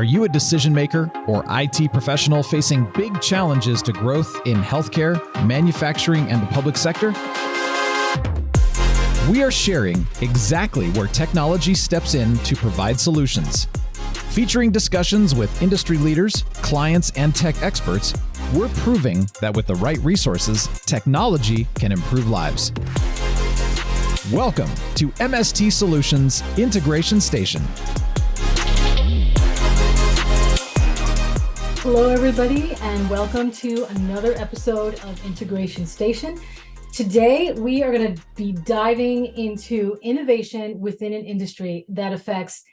Are you a decision maker or IT professional facing big challenges to growth in healthcare, manufacturing, and the public sector? We are sharing exactly where technology steps in to provide solutions. Featuring discussions with industry leaders, clients, and tech experts, we're proving that with the right resources, technology can improve lives. Welcome to MST Solutions Integration Station. Hello, everybody, and welcome to another episode of Integration Station. Today, we are going to be diving into innovation within an industry that affects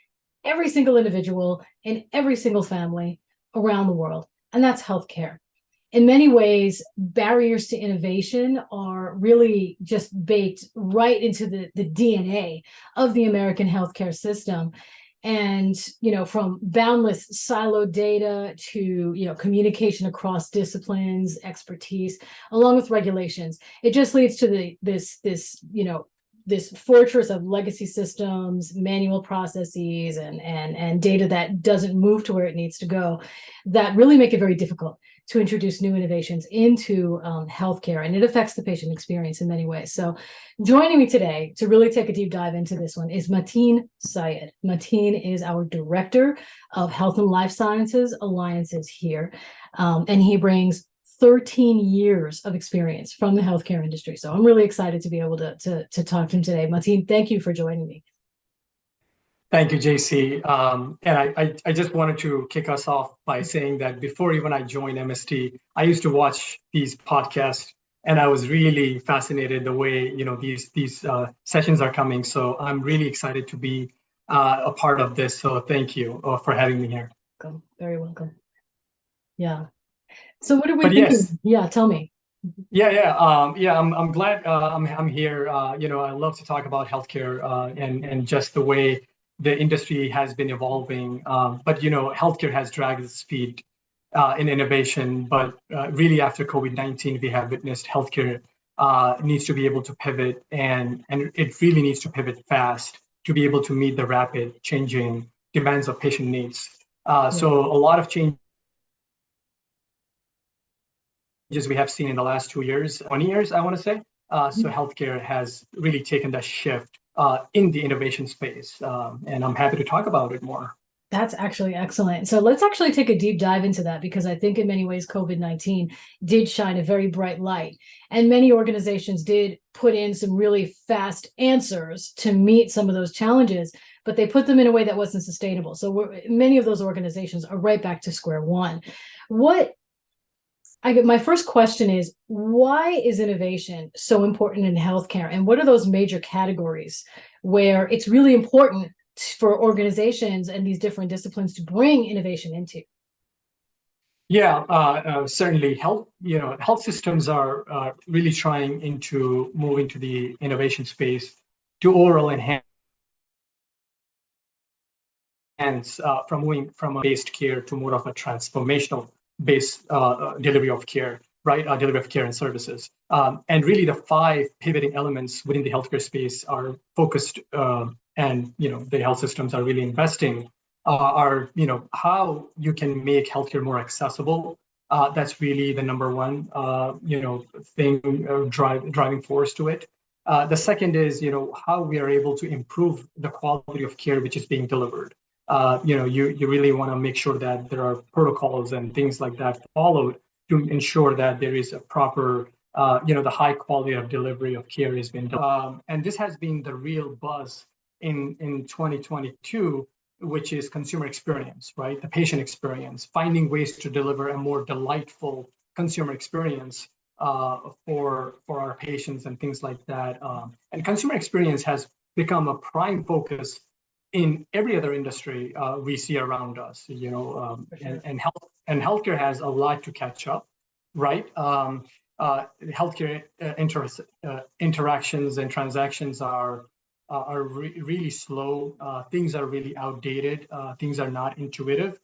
every single individual in every single family around the world, and that's healthcare. In many ways, barriers to innovation are really just baked right into the DNA of the American healthcare system. And, from boundless siloed data to, communication across disciplines, expertise, along with regulations, it just leads to this fortress of legacy systems, manual processes, and data that doesn't move to where it needs to go, that really make it very difficult to introduce new innovations into healthcare, and it affects the patient experience in many ways. So joining me today to really take a deep dive into this one is Mateen Syed. Mateen is our Director of Health and Life Sciences Alliances here, and he brings 13 years of experience from the healthcare industry. So I'm really excited to be able to talk to him today. Mateen, thank you for joining me. Thank you, JC. And I just wanted to kick us off by saying that before even I joined MST, I used to watch these podcasts, and I was really fascinated the way these sessions are coming. So I'm really excited to be a part of this. So thank you for having me here. Welcome. Very welcome. Yeah. So what are we thinking? Yes. Yeah, tell me. I'm glad I'm here. I love to talk about healthcare and just the way the industry has been evolving. But healthcare has dragged its feet in innovation. But really, after COVID-19, we have witnessed healthcare needs to be able to pivot, and it really needs to pivot fast to be able to meet the rapid changing demands of patient needs. So a lot of changes we have seen in the last 2 years, 20 years, I want to say. So healthcare has really taken that shift in the innovation space, and I'm happy to talk about it more. That's actually excellent. So let's actually take a deep dive into that, because I think in many ways COVID-19 did shine a very bright light, and many organizations did put in some really fast answers to meet some of those challenges, but they put them in a way that wasn't sustainable. So many of those organizations are right back to square one. My first question is, why is innovation so important in healthcare? And what are those major categories where it's really important for organizations and these different disciplines to bring innovation into? Certainly. Health systems are really trying to move into the innovation space to overall enhance from moving from a based care to more of a transformational based delivery of care, right? Delivery of care and services. And really the 5 pivoting elements within the healthcare space are focused, and the health systems are really investing, are how you can make healthcare more accessible. That's really the number one, driving force to it. The second is, how we are able to improve the quality of care which is being delivered. You really want to make sure that there are protocols and things like that followed to ensure that there is a proper, the high quality of delivery of care has been done. And this has been the real buzz in 2022, which is consumer experience, right? The patient experience, finding ways to deliver a more delightful consumer experience for our patients and things like that. And consumer experience has become a prime focus in every other industry we see around us, and healthcare has a lot to catch up, right? Healthcare interactions and transactions are really slow. Things are really outdated. Things are not intuitive,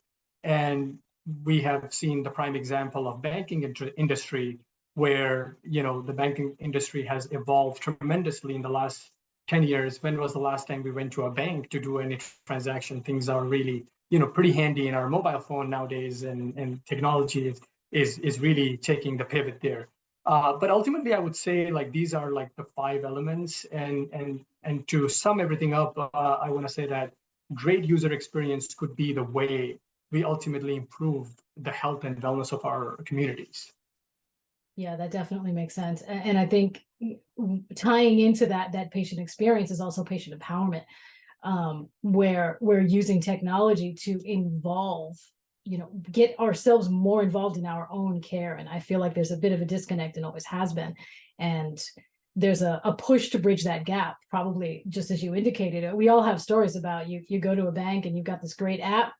and we have seen the prime example of banking industry, where the banking industry has evolved tremendously in the last 10 years. When was the last time we went to a bank to do any transaction? Things are really pretty handy in our mobile phone nowadays, and technology is really taking the pivot there. But ultimately, I would say like these are like the five elements, and to sum everything up, I want to say that great user experience could be the way we ultimately improve the health and wellness of our communities. Yeah, that definitely makes sense. And I think tying into that patient experience is also patient empowerment, where we're using technology to involve, get ourselves more involved in our own care. And I feel like there's a bit of a disconnect and always has been. And there's a push to bridge that gap, probably just as you indicated. We all have stories about you go to a bank and you've got this great app,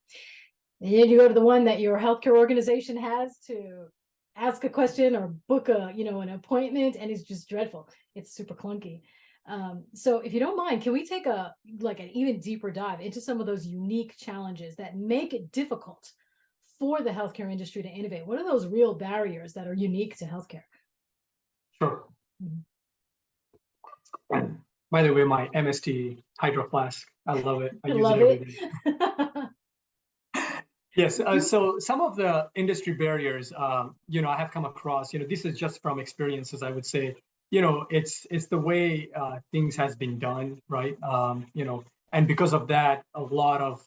and then you go to the one that your healthcare organization has to ask a question or book an appointment, and it's just dreadful. It's super clunky. So if you don't mind, can we take an even deeper dive into some of those unique challenges that make it difficult for the healthcare industry to innovate? What are those real barriers that are unique to healthcare? Sure. Mhm. And by the way, my MST hydro flask, I love it. I I use it love every it. day. Yes. So some of the industry barriers, I have come across, this is just from experiences, I would say, it's the way things has been done, right? And because of that, a lot of,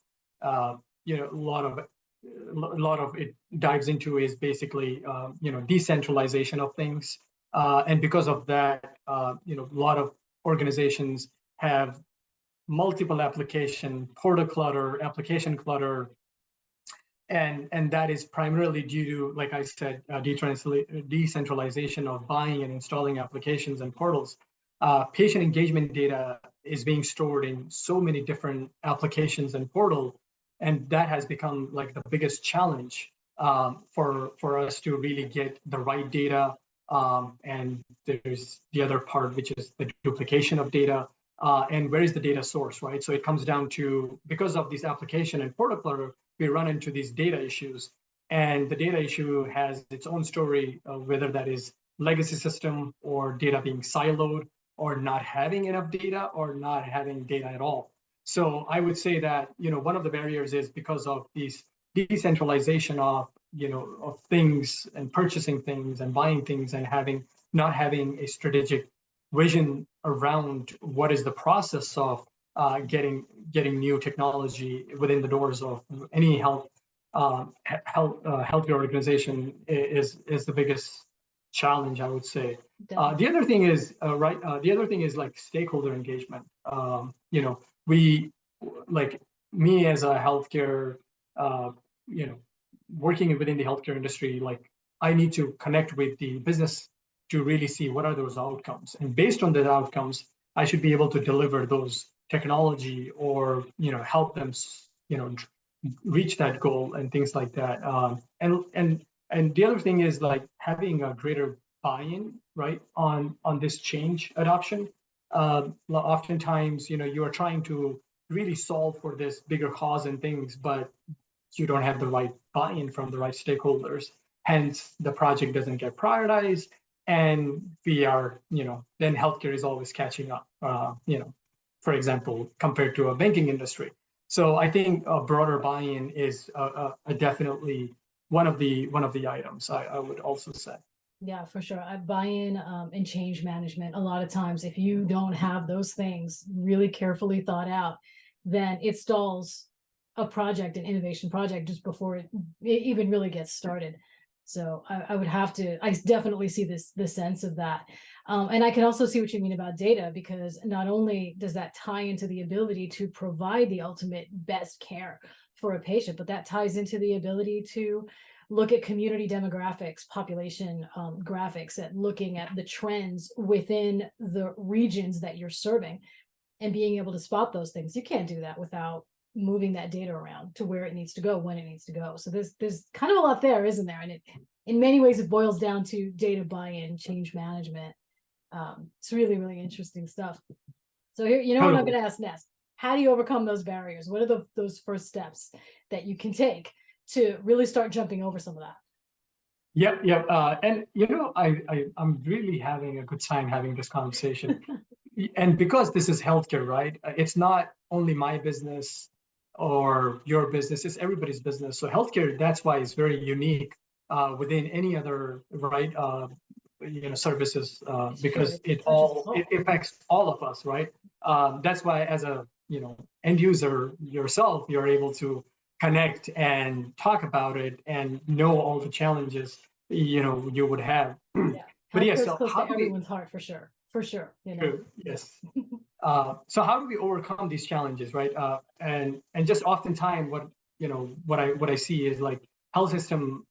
it dives into is basically, decentralization of things. And because of that, a lot of organizations have multiple portal clutter, application clutter, and that is primarily due to, like I said, decentralization of buying and installing applications and portals. Patient engagement data is being stored in so many different applications and portals, and that has become like the biggest challenge for us to really get the right data. And there's the other part, which is the duplication of data. And where is the data source, right? So it comes down to, because of this application and portal clutter, we run into these data issues. And the data issue has its own story, whether that is legacy system or data being siloed or not having enough data or not having data at all. So I would say that, one of the barriers is because of these decentralization of things and purchasing things and buying things and not having a strategic vision around what is the process of getting new technology within the doors of any healthcare organization is the biggest challenge, I would say. The other thing is the other thing is like stakeholder engagement. We, like me as a healthcare, working within the healthcare industry, like I need to connect with the business to really see what are those outcomes, and based on the outcomes, I should be able to deliver those technology or help them reach that goal and things like that. And the other thing is like having a greater buy-in, right, on this change adoption. Oftentimes, you are trying to really solve for this bigger cause and things, but you don't have the right buy-in from the right stakeholders. Hence, the project doesn't get prioritized, and we are, then healthcare is always catching up. For example, compared to a banking industry. So I think a broader buy-in is definitely one of the items I would also say. Yeah, for sure. I buy-in and change management. A lot of times, if you don't have those things really carefully thought out, then it stalls a project, an innovation project, just before it even really gets started. So I definitely see the sense of that. And I can also see what you mean about data, because not only does that tie into the ability to provide the ultimate best care for a patient, but that ties into the ability to look at community demographics, population graphics, at looking at the trends within the regions that you're serving and being able to spot those things. You can't do that without moving that data around to where it needs to go, when it needs to go. So there's kind of a lot there, isn't there? And in many ways, it boils down to data buy-in, change management. It's really, really interesting stuff. So here, what I'm going to ask next. How do you overcome those barriers? What are those first steps that you can take to really start jumping over some of that? Yep. And I'm really having a good time having this conversation. And because this is healthcare, right? It's not only my business or your business. It's everybody's business. So healthcare, that's why it's very unique within any other right services It's true. because It touches us all. it affects all of us, right? That's why as a end user yourself, you're able to connect and talk about it and know all the challenges you would have. Yeah, But yeah, healthcare is so close how to do we? everyone's heart for sure. For sure. True, yes. So how do we overcome these challenges, right? And just oftentimes what I see is like health system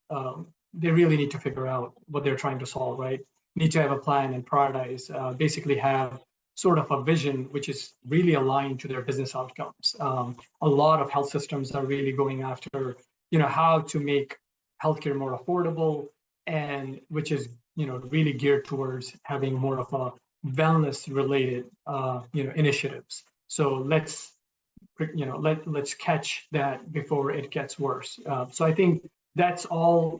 they really need to figure out what they're trying to solve, right? Need to have a plan and prioritize. Basically, have sort of a vision which is really aligned to their business outcomes. A lot of health systems are really going after how to make healthcare more affordable, and which is really geared towards having more of a wellness related initiatives. So let's catch that before it gets worse. So I think that's all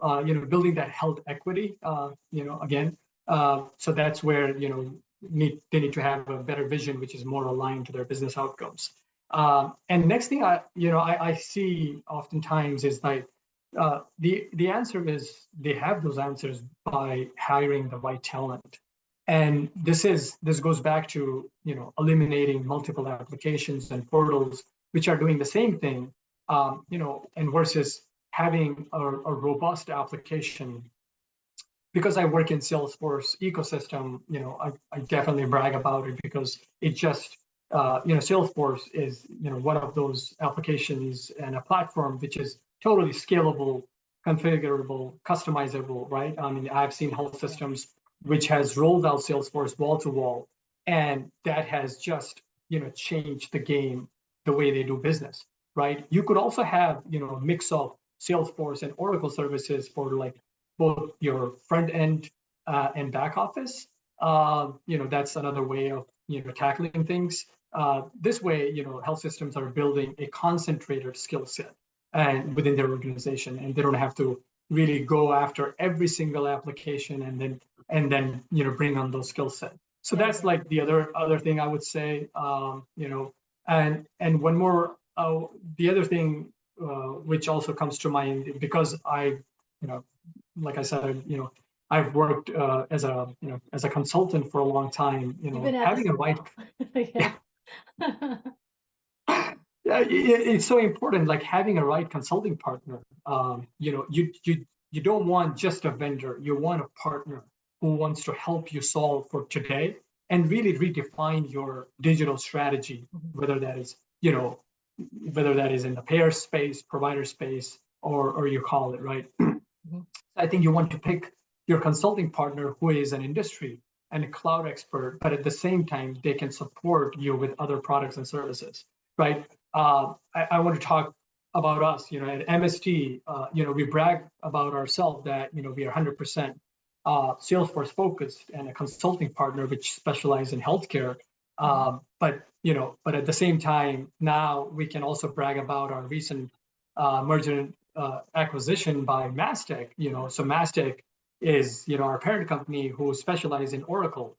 building that health equity again. So that's where they need to have a better vision which is more aligned to their business outcomes. And next thing I see oftentimes is like the answer is they have those answers by hiring the right talent. And this goes back to eliminating multiple applications and portals which are doing the same thing, and versus having a robust application. Because I work in Salesforce ecosystem, I definitely brag about it because it just Salesforce is one of those applications and a platform which is totally scalable, configurable, customizable, right? I mean, I've seen health systems which has rolled out Salesforce wall to wall, and that has just changed the game, the way they do business, right? You could also have a mix of Salesforce and Oracle services for like both your front end and back office. That's another way of tackling things. This way, health systems are building a concentrated skill set and within their organization, and they don't have to really go after every single application and then bring on those skill set. So that's like the other thing I would say. And one more, the other thing which also comes to mind because like I said, I've worked as a consultant for a long time. You've been at this Having a a right, while. yeah, Yeah. yeah, it's so important. Like having a right consulting partner. You don't want just a vendor. You want a partner who wants to help you solve for today and really redefine your digital strategy, whether that is in the payer space, provider space, or you call it right. I think you want to pick your consulting partner who is an industry and a cloud expert, but at the same time, they can support you with other products and services, right? I want to talk about us, at MST, we brag about ourselves that, we are 100% Salesforce focused and a consulting partner, which specializes in healthcare. But at the same time, now we can also brag about our recent merger acquisition by Mastech. So Mastech is our parent company who specializes in Oracle,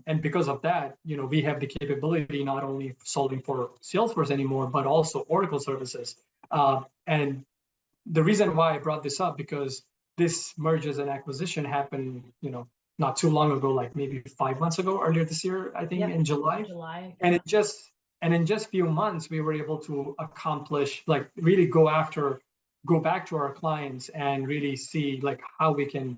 and because of that, we have the capability not only solving for Salesforce anymore, but also Oracle services. And the reason why I brought this up because this mergers and acquisition happened, not too long ago, like maybe 5 months ago, earlier this year, I think in July. And in just few months, we were able to accomplish, like really go back to our clients and really see like how we can,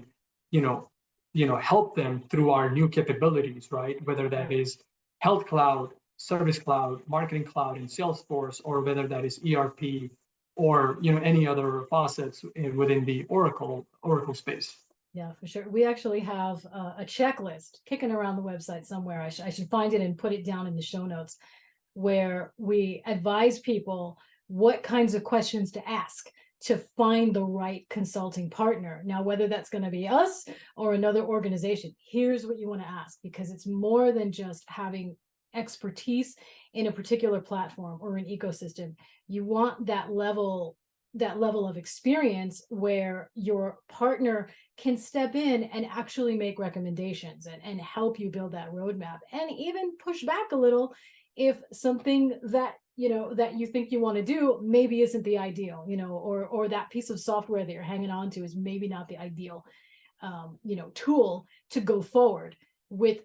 help them through our new capabilities, right? Whether that is Health Cloud, Service Cloud, Marketing Cloud, and Salesforce, or whether that is ERP or any other faucets within the Oracle space. Yeah, for sure. We actually have a checklist kicking around the website somewhere. I should find it and put it down in the show notes, where we advise people what kinds of questions to ask to find the right consulting partner. Now, whether that's going to be us or another organization, here's what you want to ask, because it's more than just having expertise in a particular platform or an ecosystem. You want that level of experience where your partner can step in and actually make recommendations and help you build that roadmap, and even push back a little if something that that you think you want to do maybe isn't the ideal, or that piece of software that you're hanging on to is maybe not the ideal tool to go forward with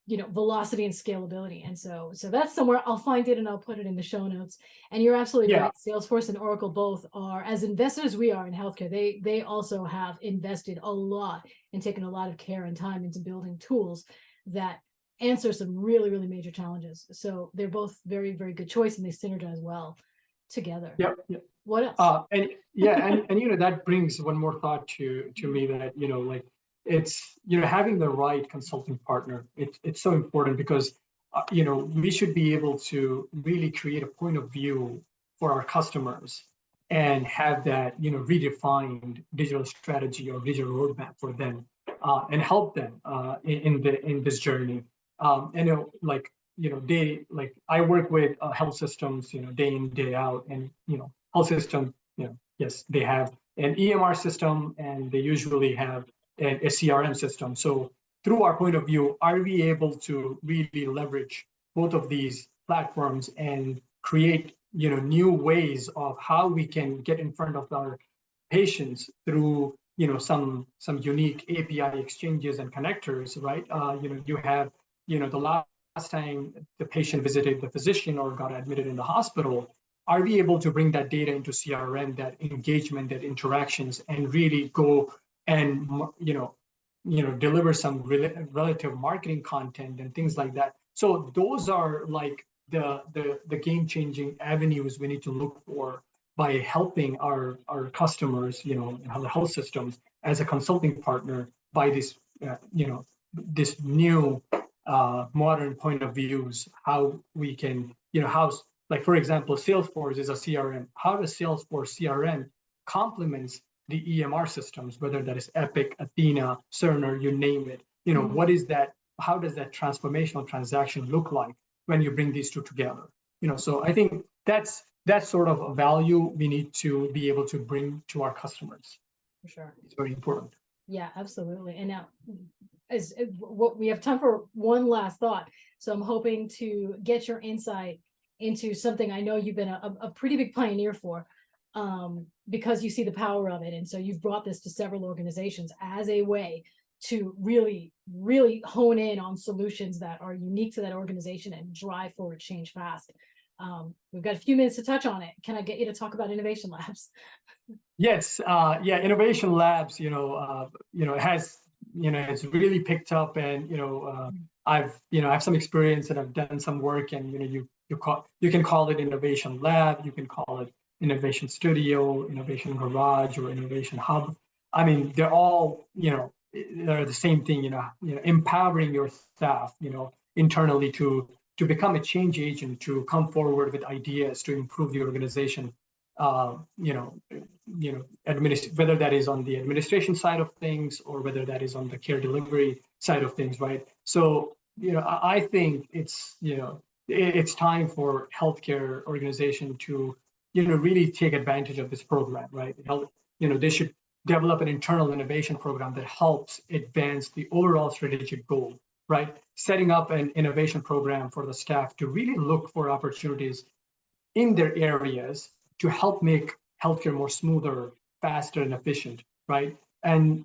velocity and scalability. And so that's somewhere I'll find it and I'll put it in the show notes. And you're absolutely right. Salesforce and Oracle both are, as invested as we are in healthcare, they also have invested a lot and taken a lot of care and time into building tools that answer some really, really major challenges. So they're both very, very good choice, and they synergize well together. Yep. What else? And that brings one more thought to me, that like it's having the right consulting partner. It's so important, because we should be able to really create a point of view for our customers and have that redefined digital strategy or digital roadmap for them, and help them in this journey. I work with health systems, day in, day out, and health system, yes, they have an EMR system, and they usually have a CRM system. So through our point of view, are we able to really leverage both of these platforms and create new ways of how we can get in front of our patients through some unique API exchanges and connectors, right? You have the last time the patient visited the physician or got admitted in the hospital, are we able to bring that data into CRM, that engagement, that interactions, and really go and deliver some relative marketing content and things like that? So those are like the game-changing avenues we need to look for by helping our customers, the health systems, as a consulting partner by this this new modern point of views, how we can how, like, for example, Salesforce is a CRM. How does Salesforce CRM complements the EMR systems, whether that is Epic, Athena, Cerner, you name it? What is that? How does that transformational transaction look like when you bring these two together? So I think that's sort of a value we need to be able to bring to our customers. For sure. It's very important. Yeah, absolutely. And now, what we have time for one last thought. So I'm hoping to get your insight into something I know you've been a pretty big pioneer for, because you see the power of it. And so you've brought this to several organizations as a way to really, really hone in on solutions that are unique to that organization and drive forward change fast. We've got a few minutes to touch on it. Can I get you to talk about Innovation Labs? Yes, Innovation Labs, it has, it's really picked up, and I have some experience and I've done some work, and you can call it Innovation Lab, you can call it Innovation Studio, Innovation Garage, or Innovation Hub. I mean, they're all they're the same thing. Empowering your staff, internally to become a change agent, to come forward with ideas to improve the organization. Whether that is on the administration side of things or whether that is on the care delivery side of things, right? So, I think it's time for healthcare organization to, really take advantage of this program, right? They should develop an internal innovation program that helps advance the overall strategic goal, right? Setting up an innovation program for the staff to really look for opportunities in their areas to help make healthcare more smoother, faster, and efficient, right? And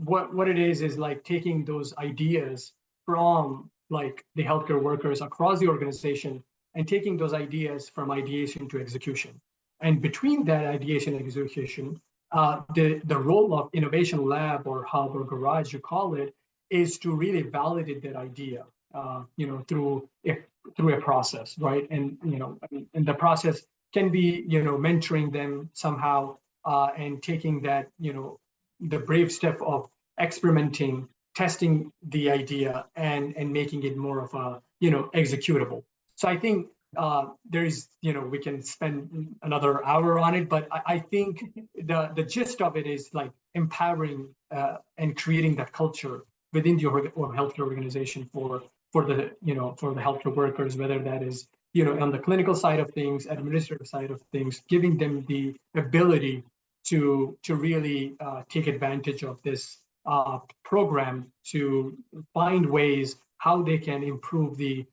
what it is like taking those ideas from like the healthcare workers across the organization and taking those ideas from ideation to execution. And between that ideation and execution, the role of Innovation Lab or Hub or Garage, you call it, is to really validate that idea, through a process, right? And and the process can be mentoring them somehow, and taking that the brave step of experimenting, testing the idea, and making it more of a executable. So I think there's we can spend another hour on it, but I think the gist of it is like empowering and creating that culture within your healthcare organization for the for the healthcare workers, whether that is on the clinical side of things, administrative side of things, giving them the ability to really take advantage of this program to find ways how they can improve the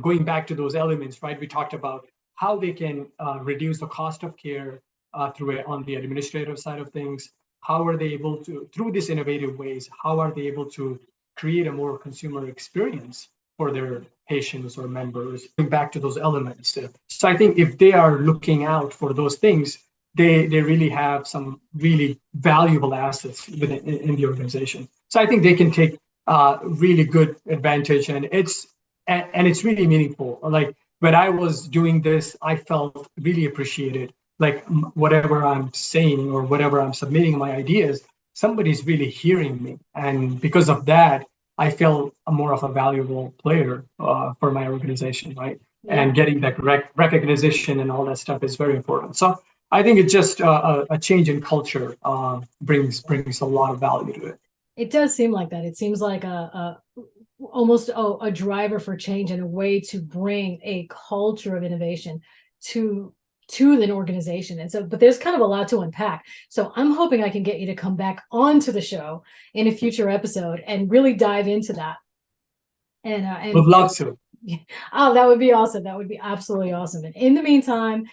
going back to those elements, right? We talked about how they can reduce the cost of care on the administrative side of things. How are they able to, through these innovative ways, how are they able to create a more consumer experience for their patients or members? Going back to those elements. So I think if they are looking out for those things, they really have some really valuable assets in the organization. So I think they can take really good advantage, and it's really meaningful. Like when I was doing this, I felt really appreciated. Like whatever I'm saying or whatever I'm submitting my ideas, somebody's really hearing me, and because of that, I feel more of a valuable player for my organization, right? Yeah. And getting that recognition and all that stuff is very important. So I think it's just a change in culture brings a lot of value to it. It does seem like that. It seems like almost a driver for change and a way to bring a culture of innovation to an organization. And so, but there's kind of a lot to unpack. So I'm hoping I can get you to come back onto the show in a future episode and really dive into that. And would love to. Oh, that would be awesome. That would be absolutely awesome. And in the meantime,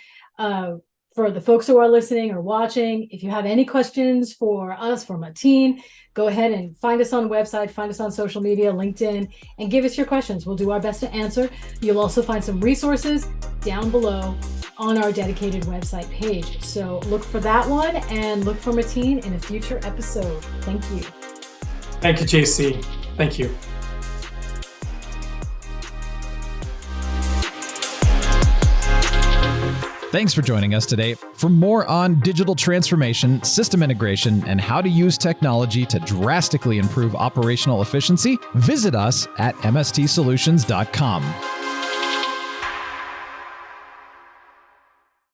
for the folks who are listening or watching, if you have any questions for us, for Mateen, go ahead and find us on the website, find us on social media, LinkedIn, and give us your questions. We'll do our best to answer. You'll also find some resources down below on our dedicated website page. So look for that one and look for Mateen in a future episode. Thank you. Thank you, JC. Thank you. Thanks for joining us today. For more on digital transformation, system integration, and how to use technology to drastically improve operational efficiency, visit us at mstsolutions.com.